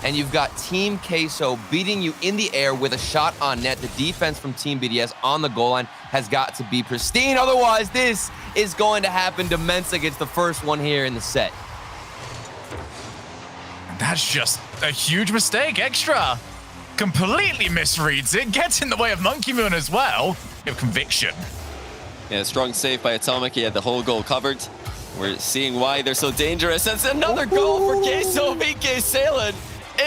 and you've got Team Queso beating you in the air with a shot on net. The defense from Team BDS on the goal line has got to be pristine. Otherwise, this is going to happen. Demensa gets the first one here in the set. That's just a huge mistake. Extra completely misreads it, gets in the way of Monkey Moon as well. Of conviction. Yeah, strong save by Atomic. He had the whole goal covered. We're seeing why they're so dangerous. That's another goal for Queso. VK sailing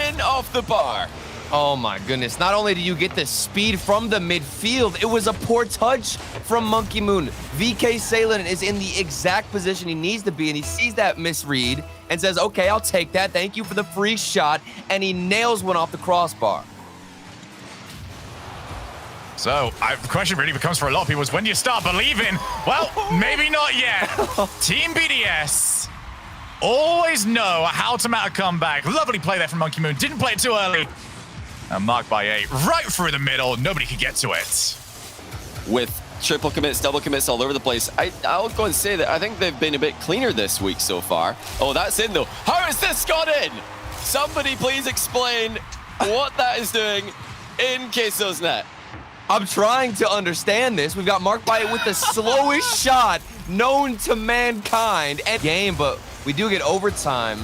in off the bar. Oh my goodness. Not only do you get the speed from the midfield, it was a poor touch from Monkey Moon. VK Salen is in the exact position he needs to be, and he sees that misread and says, okay, I'll take that. Thank you for the free shot. And he nails one off the crossbar. So, the question really becomes for a lot of people is when do you start believing? Well, maybe not yet. Team BDS always know how to mount a comeback. Lovely play there from Monkey Moon. Didn't play it too early. And marked by 8, right through the middle. Nobody could get to it. With triple commits, double commits all over the place. I'll go and say that I think they've been a bit cleaner this week so far. Oh, that's in though. How has this got in? Somebody please explain what that is doing in Queso's net. I'm trying to understand this. We've got marked by it with the slowest shot known to mankind at game, but we do get overtime.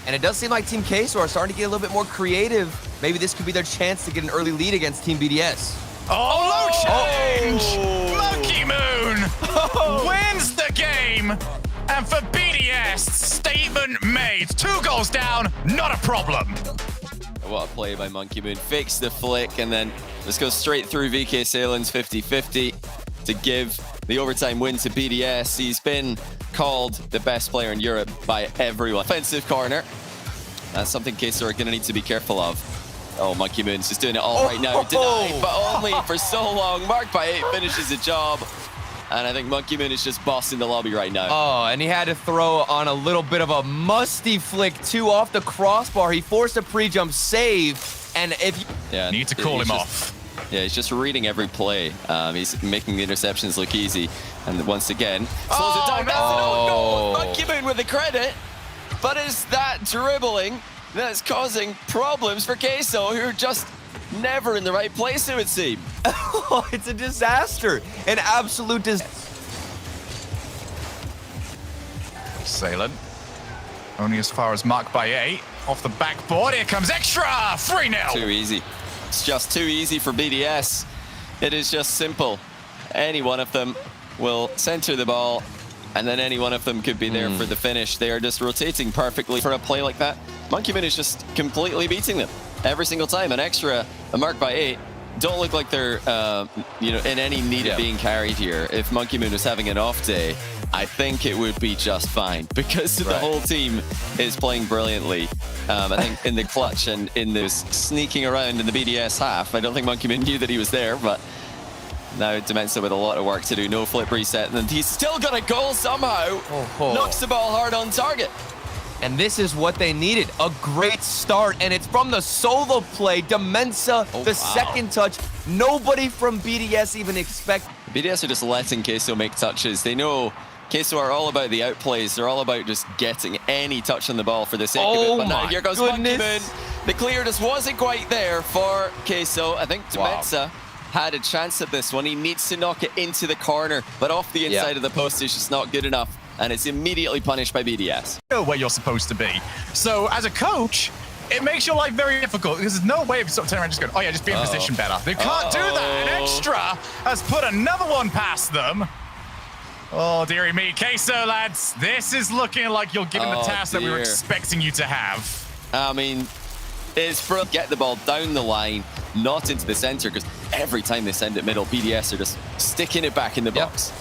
And it does seem like Team Queso are starting to get a little bit more creative. Maybe this could be their chance to get an early lead against Team BDS. Oh, low change! Monkey Moon wins the game. And for BDS, statement made. 2 goals down, not a problem. What a play by Monkey Moon. Fakes the flick, and then let's go straight through VK Salen's 50-50 to give the overtime win to BDS. He's been called the best player in Europe by everyone. Offensive corner. That's something Queso are going to need to be careful of. Oh, Monkey Moon's just doing it all right now. Denied, but only for so long. Marked by 8 finishes the job. And I think Monkey Moon is just bossing the lobby right now. Oh, and he had to throw on a little bit of a musty flick, too, off the crossbar. He forced a pre-jump save, and if you... Yeah, need to call him off. Yeah, he's just reading every play. He's making the interceptions look easy. And once again, slows it down. That's an own goal. Monkey Moon with the credit. But is that dribbling that's causing problems for Queso, who are just never in the right place, it would seem. Oh, it's a disaster. An absolute disaster. Salen, only as far as marked by 8. Off the backboard, here comes extra! 3-0. Too easy. It's just too easy for BDS. It is just simple. Any one of them will center the ball, and then any one of them could be there for the finish. They are just rotating perfectly for a play like that. Monkey Moon is just completely beating them every single time. An extra, a mark by 8, don't look like they're in any need of being carried here. If Monkey Moon was having an off day, I think it would be just fine because the whole team is playing brilliantly. I think in the clutch and in this sneaking around in the BDS half, I don't think Monkey Moon knew that he was there, but now Demensa with a lot of work to do. No flip reset, and he's still got a goal somehow. Knocks the ball hard on target. And this is what they needed, a great start, and it's from the solo play. Demensa, second touch. Nobody from BDS even expect. BDS are just letting Queso make touches. They know Queso are all about the outplays. They're all about just getting any touch on the ball for the sake of it. But now here goes Monkey Moon. The clear just wasn't quite there for Queso. I think Demensa had a chance at this one. He needs to knock it into the corner, but off the inside of the post is just not good enough. And it's immediately punished by BDS. Know where you're supposed to be. So as a coach, it makes your life very difficult because there's no way of sort of turning around and just going, oh yeah, just be in position better. They can't do that. And extra has put another one past them. Oh, dearie me. Queso, lads, this is looking like you're given the task that we were expecting you to have. I mean, it's for get the ball down the line, not into the center, because every time they send it middle, BDS are just sticking it back in the box.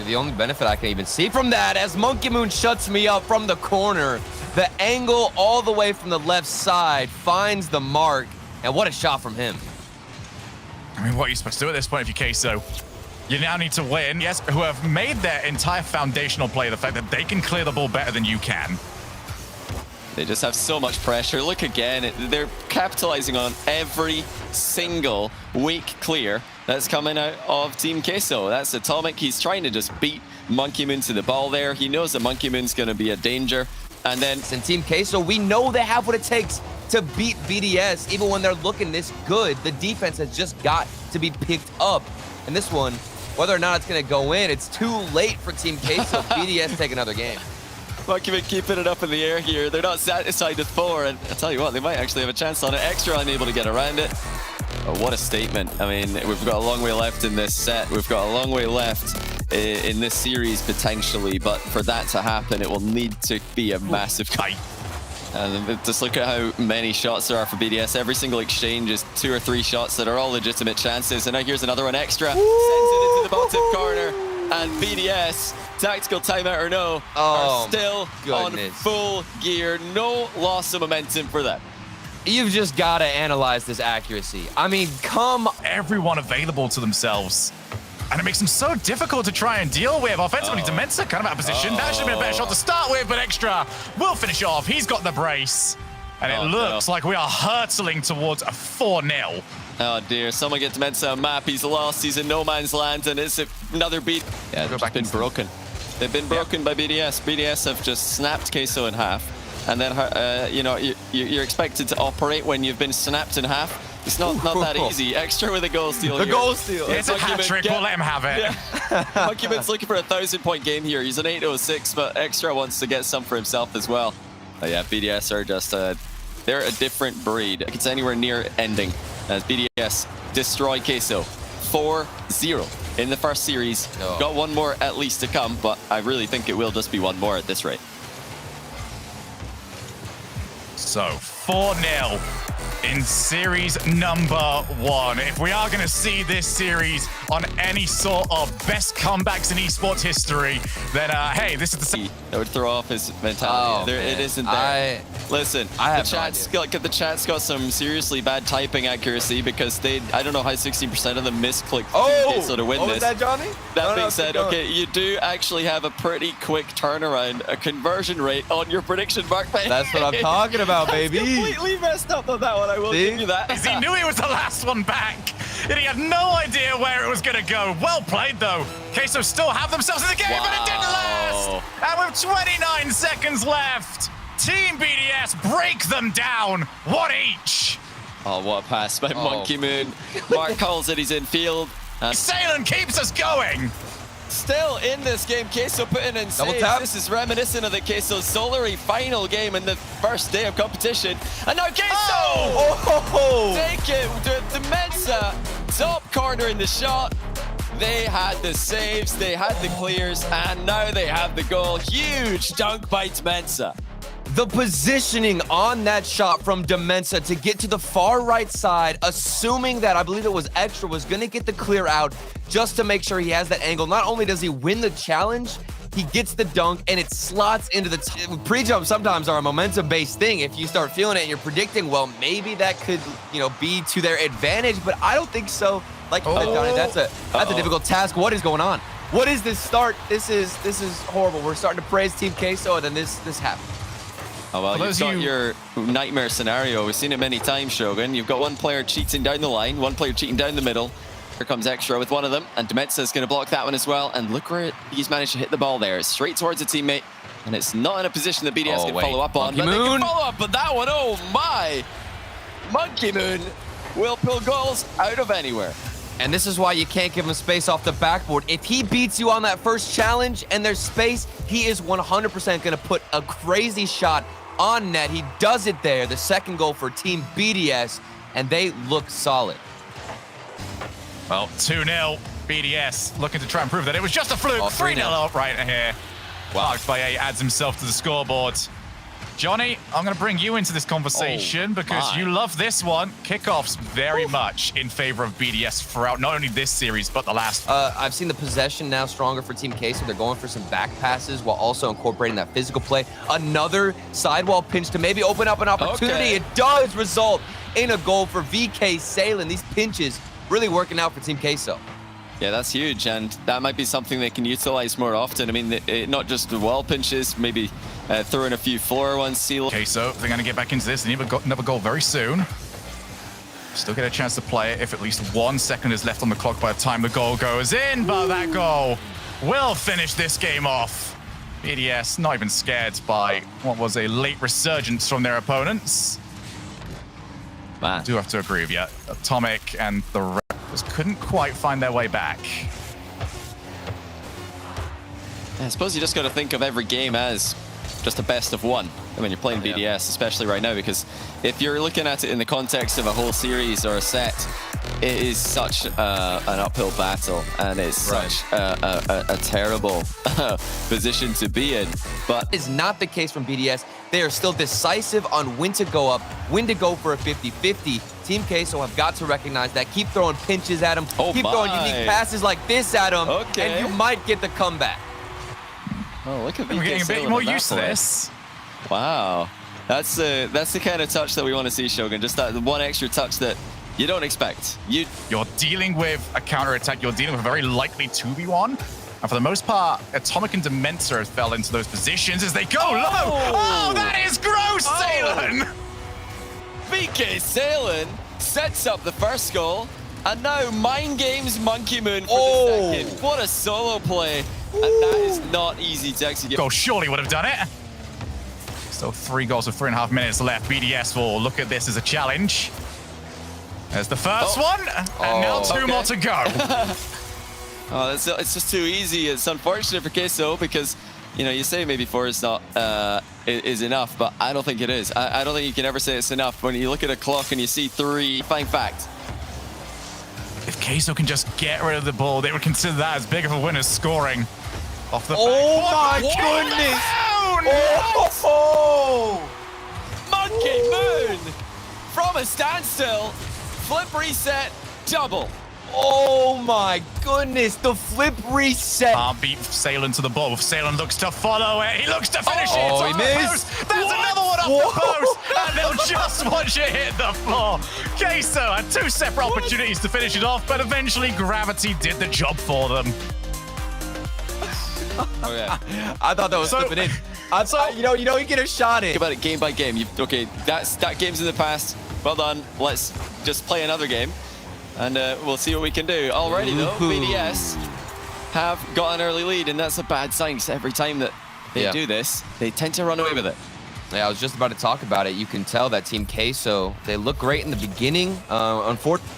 The only benefit I can even see from that, as Monkey Moon shuts me up from the corner, the angle all the way from the left side finds the mark, and what a shot from him. I mean, what are you supposed to do at this point if you're Queso? You now need to win. Yes, who have made their entire foundational play the fact that they can clear the ball better than you can. They just have so much pressure. Look again, they're capitalizing on every single weak clear that's coming out of Team Queso. That's Atomic. He's trying to just beat Monkey Moon to the ball there. He knows that Monkey Moon's going to be a danger. And then in Team Queso, we know they have what it takes. to beat BDS even when they're looking this good. The defense has just got to be picked up. And this one, whether or not it's going to go in, it's too late for Team Queso. BDS take another game. Monkey keeping it up in the air here. They're not satisfied with 4, and I'll tell you what, they might actually have a chance on it. Extra unable to get around it. Oh, what a statement. I mean, we've got a long way left in this set. We've got a long way left in this series, potentially, but for that to happen, it will need to be a massive fight. And just look at how many shots there are for BDS. Every single exchange is 2 or 3 shots that are all legitimate chances. And now here's another one extra. Sends it into the bottom corner. And BDS, tactical timeout or no, are still on full gear. No loss of momentum for them. You've just got to analyze this accuracy. I mean, everyone available to themselves. And it makes them so difficult to try and deal with. Offensively, Demensa kind of out of position. That should have been a better shot to start with, but Extra will finish off. He's got the brace. And it looks like we are hurtling towards a 4-0. Oh dear, someone get Demensa a map. He's lost, he's in no man's land, and it's another beat. Yeah, they've been broken. They've been broken by BDS. BDS have just snapped Queso in half. And then, you know, you're expected to operate when you've been snapped in half. It's not that easy. Extra with a goal steal here. Goal steal. It's a hat trick. We'll let him have it. Yeah. Monkeyman's looking for a 1,000-point game here. He's an 806, but Extra wants to get some for himself as well. But yeah, BDS are just they're a different breed. It's anywhere near ending as BDS destroy Queso 4-0 in the first series. Got one more at least to come, but I really think it will just be one more at this rate. So 4-0 in series number 1. If we are going to see this series on any sort of best comebacks in esports history, then hey, this is the that would throw off his mentality. It isn't there. Listen, the chat's got some seriously bad typing accuracy because I don't know how 16% of them misclicked Queso to win this. Was that, Johnny? That being said, okay, you do actually have a pretty quick turnaround, a conversion rate on your prediction, Mark. That's what I'm talking about, baby. Completely messed up on that one. I will give you that. He knew he was the last one back, and he had no idea where it was going to go. Well played, though. Queso still have themselves in the game, but it didn't last. And with 29 seconds left, Team BDS break them down, 1 each. Oh, what a pass by Monkey Moon. Mark calls it, he's in field. Salen keeps us going. Still in this game, Queso putting in saves. This is reminiscent of the Queso Solary final game in the first day of competition. And now Queso! Take it. Demensa, top corner in the shot. They had the saves, they had the clears, and now they have the goal. Huge dunk by Demensa. The positioning on that shot from Demensa to get to the far right side, assuming that, I believe it was Extra, was going to get the clear out just to make sure he has that angle. Not only does he win the challenge, he gets the dunk and it slots into the pre-jump. Sometimes are a momentum-based thing. If you start feeling it and you're predicting, well, maybe that could, you know, be to their advantage, but I don't think so. Like you said, Johnny, that's a difficult task. What is going on? What is this start? This is horrible. We're starting to praise Team Queso, and then this happens. Oh, well, you've got your nightmare scenario. We've seen it many times, Shogun. You've got one player cheating down the line, one player cheating down the middle. Here comes Extra with one of them, and Demensa is going to block that one as well. And look where he's managed to hit the ball there, straight towards a teammate. And it's not in a position that BDS can follow up on. But they can follow up, but that one, oh my! Monkey Moon will pull goals out of anywhere. And this is why you can't give him space off the backboard. If he beats you on that first challenge and there's space, he is 100% going to put a crazy shot on net. He does it there. The second goal for Team BDS, and they look solid. Well, 2-0. BDS looking to try and prove that it was just a fluke. 3-0 up right here. Wow. Baye adds himself to the scoreboard. Johnny, I'm going to bring you into this conversation because you love this one. Kickoffs very much in favor of BDS throughout not only this series, but the last. I've seen the possession now stronger for Team Queso. They're going for some back passes while also incorporating that physical play. Another sidewall pinch to maybe open up an opportunity. It does result in a goal for VK Salen. These pinches really working out for Team Queso. Yeah, that's huge, and that might be something they can utilize more often. I mean, not just the wall pinches, maybe throw in a few floor ones, seal. Okay, so they're going to get back into this. They need another goal very soon. Still get a chance to play it if at least 1 second is left on the clock by the time the goal goes in, but that goal will finish this game off. BDS not even scared by what was a late resurgence from their opponents. Man. I do have to agree with you. Atomic and the Raptors couldn't quite find their way back. I suppose you just got to think of every game as just a best of one when you're playing BDS, especially right now, because if you're looking at it in the context of a whole series or a set, it is such an uphill battle, and it's such a terrible position to be in. But Is not the case from BDS. They are still decisive on when to go up, when to go for a 50-50. Team Queso have got to recognize that. Keep throwing pinches at him. Keep throwing unique passes like this at him, and you might get the comeback. Oh, look at We're getting a bit more used to this. Wow. That's the kind of touch that we want to see, Shogun. Just that one extra touch that you don't expect. You're dealing with a counter-attack. You're dealing with a very likely 2v1. And for the most part, Atomic and Dementor fell into those positions as they go low. Oh, that is gross, Salen! BK Salen sets up the first goal. And now Mind Games Monkey Moon for the second. What a solo play. And that is not easy to execute. Goal surely would have done it. Still 3 goals with 3.5 minutes left. BDS will look at this as a challenge. There's the first one, and now 2 more to go. It's just too easy. It's unfortunate for Queso because, you know, you say maybe 4 is not is enough, but I don't think it is. I don't think you can ever say it's enough when you look at a clock and you see 3. Fine fact. If Queso can just get rid of the ball, they would consider that as big of a win as scoring. Off the my goodness! Monkey Moon from a standstill. Flip reset, double. Oh my goodness, the flip reset. Beat Salen to the ball. Salen looks to follow it. He looks to finish it. Oh, It's he off the missed. post. There's another one off the post. And they'll just watch it hit the floor. Queso had 2 separate opportunities to finish it off, but eventually gravity did the job for them. I thought that was slipping in. I thought, you get a shot in. Think about it game by game. That game's in the past. Well done. Let's just play another game. And we'll see what we can do. Already, though, BDS have got an early lead, and that's a bad sign, because every time that they do this, they tend to run away with it. Yeah, I was just about to talk about it. You can tell that Team Queso, they look great in the beginning. Unfortunately,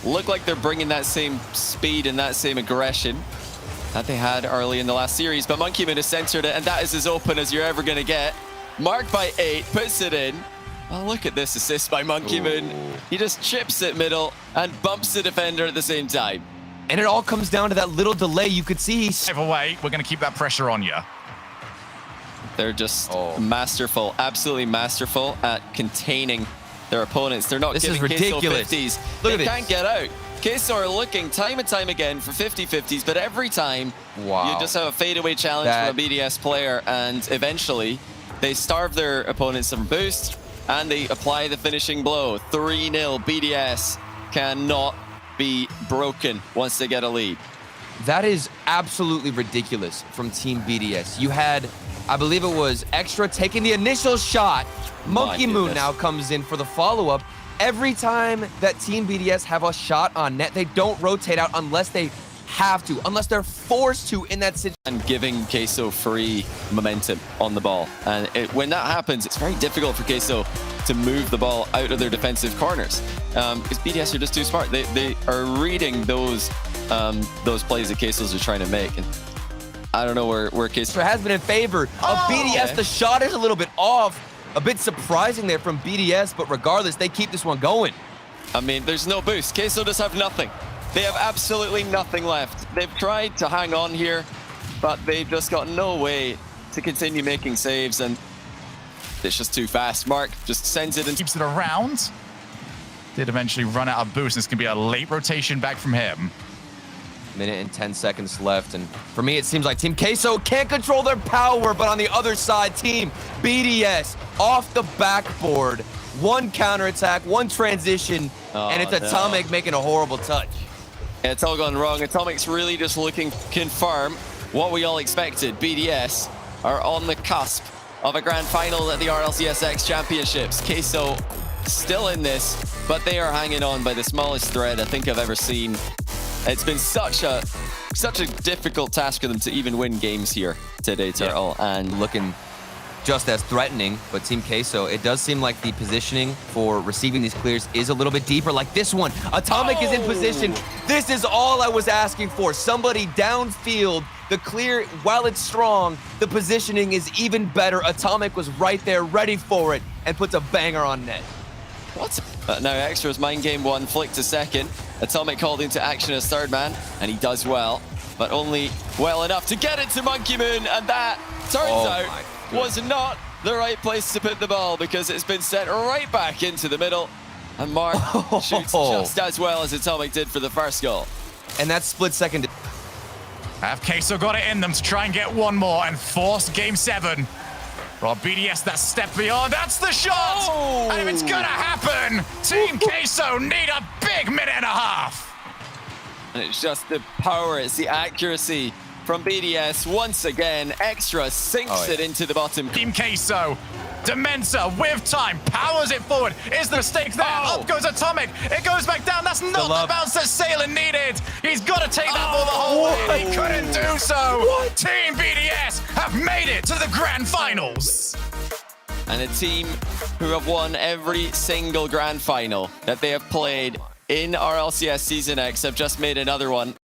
Look like they're bringing that same speed and that same aggression that they had early in the last series, but Monkey Moon has centered it, and that is as open as you're ever going to get. Marked by 8, puts it in. Oh, look at this assist by Monkey Moon. He just chips it middle and bumps the defender at the same time. and it all comes down to that little delay. You could see he's... Either way, we're going to keep that pressure on you. They're just masterful, absolutely masterful at containing their opponents. They're not giving Queso 50s. Look they at can't get out. Queso are looking time and time again for 50-50s, but every time you just have a fadeaway challenge from a BDS player, and eventually they starve their opponents from boost, and they apply the finishing blow. 3-0. BDS cannot be broken once they get a lead. That is absolutely ridiculous from Team BDS. You had, I believe it was Extra taking the initial shot. Monkey Moon now comes in for the follow-up. Every time that Team BDS have a shot on net, they don't rotate out unless they have to, unless they're forced to in that situation. And giving Queso free momentum on the ball. And when that happens, it's very difficult for Queso to move the ball out of their defensive corners. Because BDS are just too smart. They are reading those plays that Quesos are trying to make. And I don't know where Queso has been in favor of BDS. The shot is a little bit off. A bit surprising there from BDS, but regardless, they keep this one going. I mean, there's no boost. Queso just have nothing. They have absolutely nothing left. They've tried to hang on here, but they've just got no way to continue making saves, and it's just too fast. Mark just sends it and keeps it around. Did eventually run out of boost. This can be a late rotation back from him. Minute and 10 seconds left, and for me, it seems like Team Queso can't control their power, but on the other side, Team BDS off the backboard. One counterattack, one transition, and it's Atomic making a horrible touch. Yeah, it's all gone wrong. Atomic's really just looking to confirm what we all expected. BDS are on the cusp of a grand final at the RLCS X Championships. Queso still in this, but they are hanging on by the smallest thread I think I've ever seen. It's been such a difficult task for them to even win games here today, Turtle, and looking just as threatening, but Team Queso, it does seem like the positioning for receiving these clears is a little bit deeper, like this one. Atomic is in position. This is all I was asking for. Somebody downfield. The clear, while it's strong, the positioning is even better. Atomic was right there, ready for it, and puts a banger on net. What? Now Extra's mind game one, flick to second. Atomic called into action as third man, and he does well, but only well enough to get it to Monkey Moon, and that turns out was not the right place to put the ball because it's been sent right back into the middle, and Mark shoots just as well as Atomic did for the first goal. And that split second. Have Queso got it in them to try and get one more and force game 7? Well, BDS that step beyond, that's the shot! And if it's gonna happen, Team Queso need a big minute and a half! And it's just the power, it's the accuracy from BDS. Once again, Extra sinks it into the bottom. Team Queso, Dementor with time, powers it forward. Is the mistake there? Up goes Atomic. It goes back down. That's not the bounce that Salen needed. He's got to take that ball the whole way. He couldn't do so. Team BDS have made it to the grand finals. And a team who have won every single grand final that they have played in RLCS Season X have just made another one.